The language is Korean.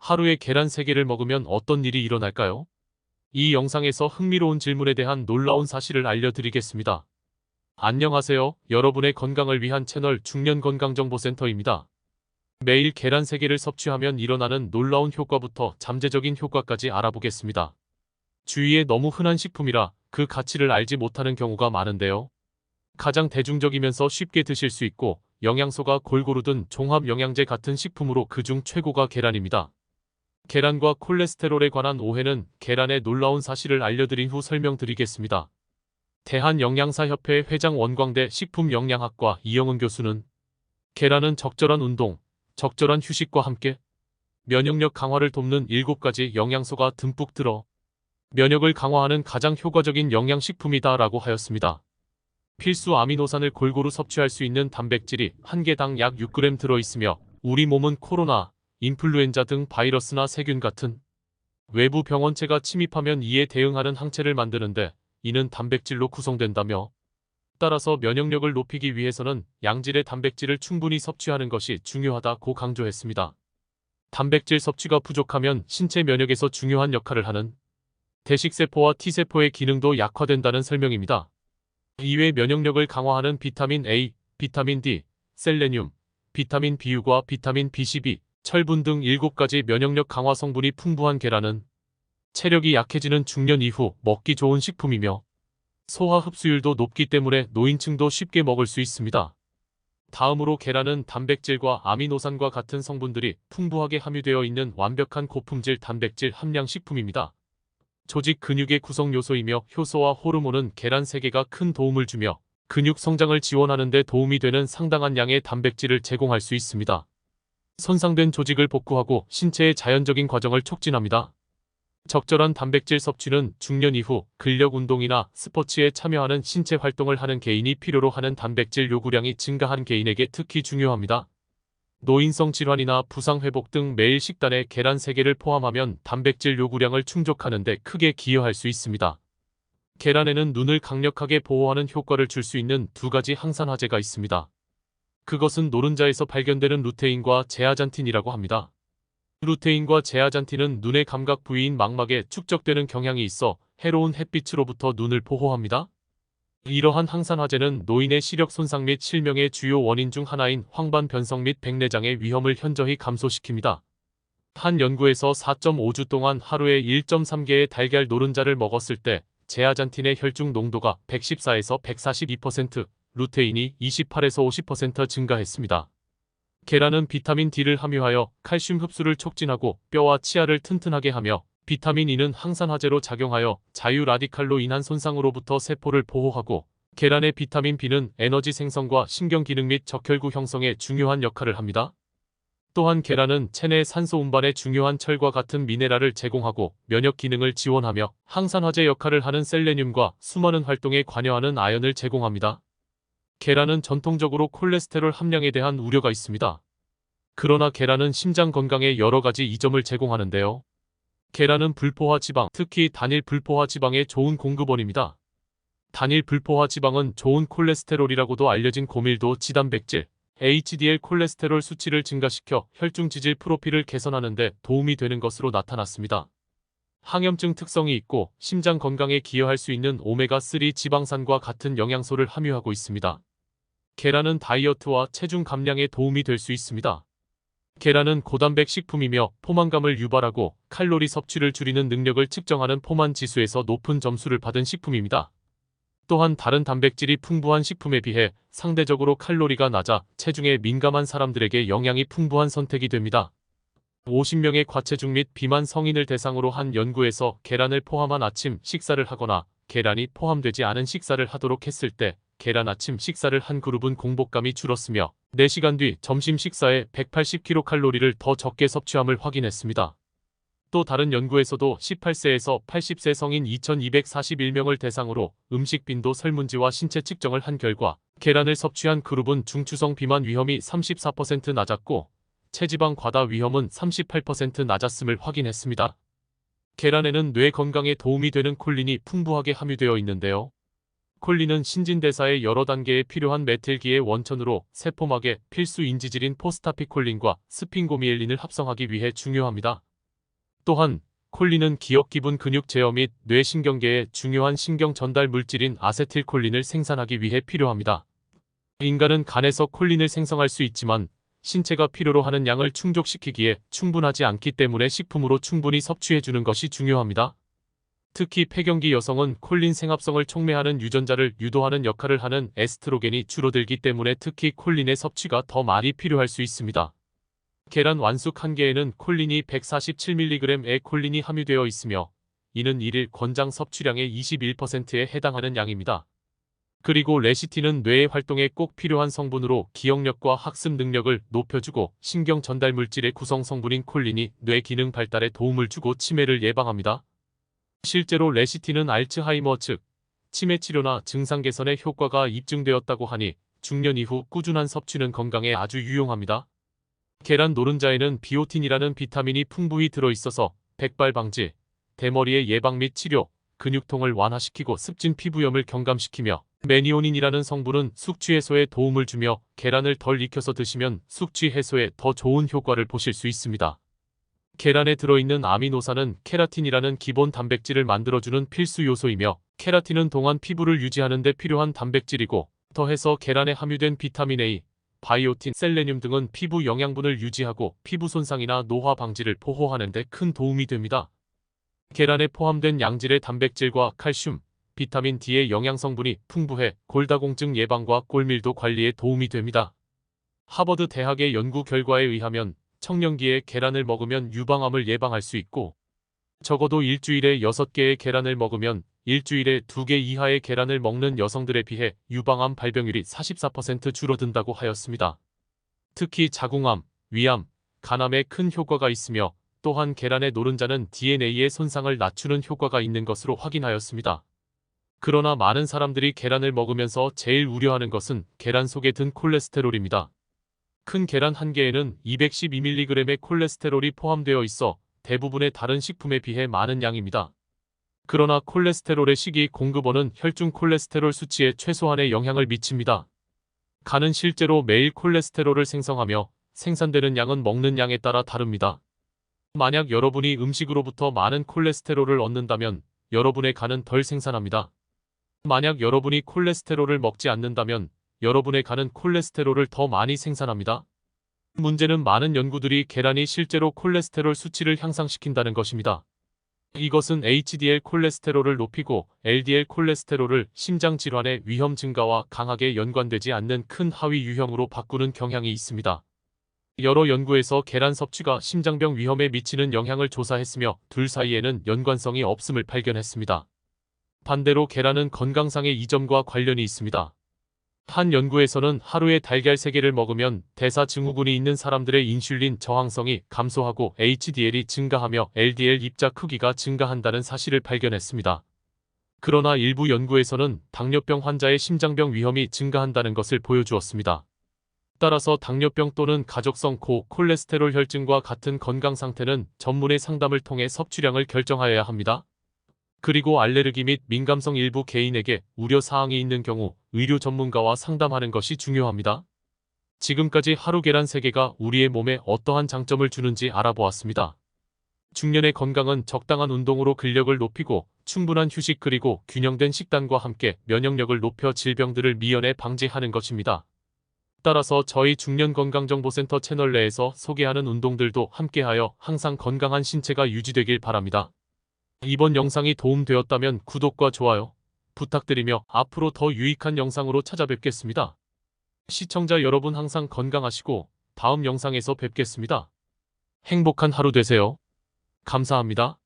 하루에 계란 3개를 먹으면 어떤 일이 일어날까요? 이 영상에서 흥미로운 질문에 대한 놀라운 사실을 알려드리겠습니다. 안녕하세요. 여러분의 건강을 위한 채널 중년건강정보센터입니다. 매일 계란 3개를 섭취하면 일어나는 놀라운 효과부터 잠재적인 효과까지 알아보겠습니다. 주위에 너무 흔한 식품이라 그 가치를 알지 못하는 경우가 많은데요. 가장 대중적이면서 쉽게 드실 수 있고 영양소가 골고루 든 종합 영양제 같은 식품으로 그중 최고가 계란입니다. 계란과 콜레스테롤에 관한 오해는 계란의 놀라운 사실을 알려드린 후 설명드리겠습니다. 대한영양사협회 회장 원광대 식품영양학과 이영은 교수는 계란은 적절한 운동, 적절한 휴식과 함께 면역력 강화를 돕는 7가지 영양소가 듬뿍 들어 면역을 강화하는 가장 효과적인 영양식품이다 라고 하였습니다. 필수 아미노산을 골고루 섭취할 수 있는 단백질이 한 개당 약 6g 들어있으며 우리 몸은 코로나, 인플루엔자 등 바이러스나 세균 같은 외부 병원체가 침입하면 이에 대응하는 항체를 만드는데 이는 단백질로 구성된다며 따라서 면역력을 높이기 위해서는 양질의 단백질을 충분히 섭취하는 것이 중요하다고 강조했습니다. 단백질 섭취가 부족하면 신체 면역에서 중요한 역할을 하는 대식세포와 T세포의 기능도 약화된다는 설명입니다. 이외 면역력을 강화하는 비타민 A, 비타민 D, 셀레늄, 비타민 B유과 비타민 B12, 철분 등 7가지 면역력 강화 성분이 풍부한 계란은 체력이 약해지는 중년 이후 먹기 좋은 식품이며 소화 흡수율도 높기 때문에 노인층도 쉽게 먹을 수 있습니다. 다음으로 계란은 단백질과 아미노산과 같은 성분들이 풍부하게 함유되어 있는 완벽한 고품질 단백질 함량 식품입니다. 조직 근육의 구성 요소이며 효소와 호르몬은 계란 3개가 큰 도움을 주며 근육 성장을 지원하는 데 도움이 되는 상당한 양의 단백질을 제공할 수 있습니다. 손상된 조직을 복구하고 신체의 자연적인 과정을 촉진합니다. 적절한 단백질 섭취는 중년 이후 근력 운동이나 스포츠에 참여하는 신체 활동을 하는 개인이 필요로 하는 단백질 요구량이 증가한 개인에게 특히 중요합니다. 노인성 질환이나 부상 회복 등 매일 식단에 계란 3개를 포함하면 단백질 요구량을 충족하는 데 크게 기여할 수 있습니다. 계란에는 눈을 강력하게 보호하는 효과를 줄 수 있는 2가지 항산화제가 있습니다. 그것은 노른자에서 발견되는 루테인과 제아잔틴이라고 합니다. 루테인과 제아잔틴은 눈의 감각 부위인 망막에 축적되는 경향이 있어 해로운 햇빛으로부터 눈을 보호합니다. 이러한 항산화제는 노인의 시력 손상 및 실명의 주요 원인 중 하나인 황반 변성 및 백내장의 위험을 현저히 감소시킵니다. 한 연구에서 4.5주 동안 하루에 1.3개의 달걀 노른자를 먹었을 때 제아잔틴의 혈중 농도가 114에서 142%, 루테인이 28에서 50% 증가했습니다. 계란은 비타민 D를 함유하여 칼슘 흡수를 촉진하고 뼈와 치아를 튼튼하게 하며 비타민 E는 항산화제로 작용하여 자유 라디칼로 인한 손상으로부터 세포를 보호하고 계란의 비타민 B는 에너지 생성과 신경 기능 및 적혈구 형성에 중요한 역할을 합니다. 또한 계란은 체내 산소 운반에 중요한 철과 같은 미네랄을 제공하고 면역 기능을 지원하며 항산화제 역할을 하는 셀레늄과 수많은 활동에 관여하는 아연을 제공합니다. 계란은 전통적으로 콜레스테롤 함량에 대한 우려가 있습니다. 그러나 계란은 심장 건강에 여러 가지 이점을 제공하는데요. 계란은 불포화 지방, 특히 단일 불포화 지방의 좋은 공급원입니다. 단일 불포화 지방은 좋은 콜레스테롤이라고도 알려진 고밀도 지단백질, HDL 콜레스테롤 수치를 증가시켜 혈중 지질 프로필을 개선하는 데 도움이 되는 것으로 나타났습니다. 항염증 특성이 있고 심장 건강에 기여할 수 있는 오메가3 지방산과 같은 영양소를 함유하고 있습니다. 계란은 다이어트와 체중 감량에 도움이 될 수 있습니다. 계란은 고단백 식품이며 포만감을 유발하고 칼로리 섭취를 줄이는 능력을 측정하는 포만 지수에서 높은 점수를 받은 식품입니다. 또한 다른 단백질이 풍부한 식품에 비해 상대적으로 칼로리가 낮아 체중에 민감한 사람들에게 영양이 풍부한 선택이 됩니다. 50명의 과체중 및 비만 성인을 대상으로 한 연구에서 계란을 포함한 아침 식사를 하거나 계란이 포함되지 않은 식사를 하도록 했을 때 계란 아침 식사를 한 그룹은 공복감이 줄었으며 4시간 뒤 점심 식사에 180kcal를 더 적게 섭취함을 확인했습니다. 또 다른 연구에서도 18세에서 80세 성인 2241명을 대상으로 음식 빈도 설문지와 신체 측정을 한 결과 계란을 섭취한 그룹은 중추성 비만 위험이 34% 낮았고 체지방 과다 위험은 38% 낮았음을 확인했습니다. 계란에는 뇌 건강에 도움이 되는 콜린이 풍부하게 함유되어 있는데요. 콜린은 신진대사의 여러 단계에 필요한 메틸기의 원천으로 세포막의 필수 인지질인 포스타피콜린과 스핑고미엘린을 합성하기 위해 중요합니다. 또한 콜린은 기억, 기분, 근육 제어 및 뇌신경계의 중요한 신경 전달 물질인 아세틸콜린을 생산하기 위해 필요합니다. 인간은 간에서 콜린을 생성할 수 있지만 신체가 필요로 하는 양을 충족시키기에 충분하지 않기 때문에 식품으로 충분히 섭취해주는 것이 중요합니다. 특히 폐경기 여성은 콜린 생합성을 촉매하는 유전자를 유도하는 역할을 하는 에스트로겐이 줄어들기 때문에 특히 콜린의 섭취가 더 많이 필요할 수 있습니다. 계란 완숙 1개에는 콜린이 147mg의 콜린이 함유되어 있으며 이는 1일 권장 섭취량의 21%에 해당하는 양입니다. 그리고 레시틴은 뇌의 활동에 꼭 필요한 성분으로 기억력과 학습 능력을 높여주고 신경 전달 물질의 구성 성분인 콜린이 뇌 기능 발달에 도움을 주고 치매를 예방합니다. 실제로 레시틴은 알츠하이머 즉 치매 치료나 증상 개선에 효과가 입증되었다고 하니 중년 이후 꾸준한 섭취는 건강에 아주 유용합니다. 계란 노른자에는 비오틴이라는 비타민이 풍부히 들어있어서 백발 방지, 대머리의 예방 및 치료, 근육통을 완화시키고 습진 피부염을 경감시키며 메니오닌이라는 성분은 숙취 해소에 도움을 주며 계란을 덜 익혀서 드시면 숙취 해소에 더 좋은 효과를 보실 수 있습니다. 계란에 들어있는 아미노산은 케라틴이라는 기본 단백질을 만들어주는 필수 요소이며 케라틴은 동안 피부를 유지하는 데 필요한 단백질이고 더해서 계란에 함유된 비타민 A, 바이오틴, 셀레늄 등은 피부 영양분을 유지하고 피부 손상이나 노화 방지를 보호하는 데 큰 도움이 됩니다. 계란에 포함된 양질의 단백질과 칼슘, 비타민 D의 영양성분이 풍부해 골다공증 예방과 골밀도 관리에 도움이 됩니다. 하버드 대학의 연구 결과에 의하면 청년기에 계란을 먹으면 유방암을 예방할 수 있고 적어도 일주일에 6개의 계란을 먹으면 일주일에 2개 이하의 계란을 먹는 여성들에 비해 유방암 발병률이 44% 줄어든다고 하였습니다. 특히 자궁암, 위암, 간암에 큰 효과가 있으며 또한 계란의 노른자는 DNA의 손상을 낮추는 효과가 있는 것으로 확인하였습니다. 그러나 많은 사람들이 계란을 먹으면서 제일 우려하는 것은 계란 속에 든 콜레스테롤입니다. 큰 계란 1개에는 212mg의 콜레스테롤이 포함되어 있어 대부분의 다른 식품에 비해 많은 양입니다. 그러나 콜레스테롤의 식이 공급원은 혈중 콜레스테롤 수치에 최소한의 영향을 미칩니다. 간은 실제로 매일 콜레스테롤을 생성하며 생산되는 양은 먹는 양에 따라 다릅니다. 만약 여러분이 음식으로부터 많은 콜레스테롤을 얻는다면 여러분의 간은 덜 생산합니다. 만약 여러분이 콜레스테롤을 먹지 않는다면 여러분의 간은 콜레스테롤을 더 많이 생산합니다. 문제는 많은 연구들이 계란이 실제로 콜레스테롤 수치를 향상시킨다는 것입니다. 이것은 HDL 콜레스테롤을 높이고 LDL 콜레스테롤을 심장 질환의 위험 증가와 강하게 연관되지 않는 큰 하위 유형으로 바꾸는 경향이 있습니다. 여러 연구에서 계란 섭취가 심장병 위험에 미치는 영향을 조사했으며 둘 사이에는 연관성이 없음을 발견했습니다. 반대로 계란은 건강상의 이점과 관련이 있습니다. 한 연구에서는 하루에 달걀 3개를 먹으면 대사 증후군이 있는 사람들의 인슐린 저항성이 감소하고 HDL이 증가하며 LDL 입자 크기가 증가한다는 사실을 발견했습니다. 그러나 일부 연구에서는 당뇨병 환자의 심장병 위험이 증가한다는 것을 보여주었습니다. 따라서 당뇨병 또는 가족성 고콜레스테롤 혈증과 같은 건강 상태는 전문의 상담을 통해 섭취량을 결정하여야 합니다. 그리고 알레르기 및 민감성 일부 개인에게 우려사항이 있는 경우 의료 전문가와 상담하는 것이 중요합니다. 지금까지 하루 계란 3개가 우리의 몸에 어떠한 장점을 주는지 알아보았습니다. 중년의 건강은 적당한 운동으로 근력을 높이고 충분한 휴식 그리고 균형된 식단과 함께 면역력을 높여 질병들을 미연에 방지하는 것입니다. 따라서 저희 중년건강정보센터 채널 내에서 소개하는 운동들도 함께하여 항상 건강한 신체가 유지되길 바랍니다. 이번 영상이 도움되었다면 구독과 좋아요 부탁드리며 앞으로 더 유익한 영상으로 찾아뵙겠습니다. 시청자 여러분 항상 건강하시고 다음 영상에서 뵙겠습니다. 행복한 하루 되세요. 감사합니다.